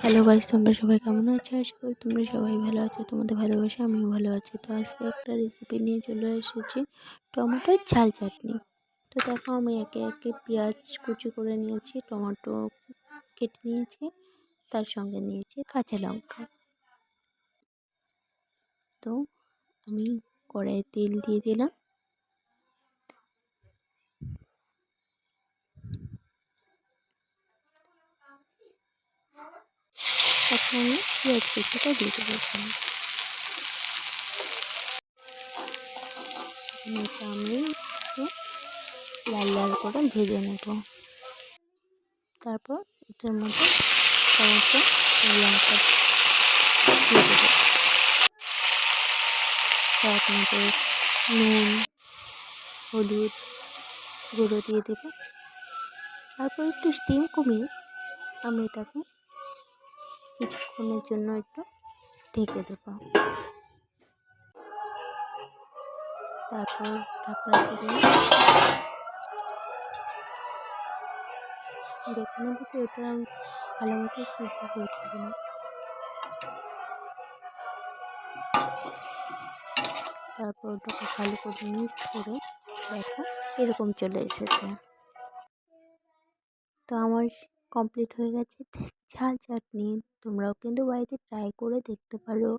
Hello guys, তোমরা সবাই কেমন আছো? আশা করি তোমরা সবাই ভালো আছো। তোমাদের ভালোবাসা আমিও ভালো আছি। তো আজকে একটা রেসিপি নিয়ে চলে এসেছি, টমেটোর ঝাল চাটনি। তো দেখো, আমি একে একে পেঁয়াজ কুচি করে নিয়েছি, টমেটো কেটে নিয়েছি, তার সঙ্গে নিয়েছি কাঁচা লঙ্কা। তো আমি কড়াইয়ে তেল দিয়ে দিলাম। এখন আমি পেঁয়াজ কুচিটা দিয়ে দেবো। এটা আমি একটু লাল লাল করে ভেজে নেব। তারপর এটার মধ্যে টমেটো আর লঙ্কা দিয়ে দেবো। তার মধ্যে নুন, হলুদ গুঁড়ো দিয়ে দেবো। তারপর একটু স্টিম কমিয়ে আমি এটাকে কিছুক্ষণের জন্য একটু ঢেকে দেবো। তারপর ঢাকনা দিয়ে দেখে নেব যে ওটা ভালো মতো সিদ্ধ হয়েছে কিনা। তারপর ওটাকে ভালো করে মিক্স করে দেখো এরকম চলে এসেছে। তো আমার কমপ্লিট হয়ে গেছে ঝাল চাটনি। তোমরাও কিন্তু বাড়িতে ট্রাই করে দেখতে পারো।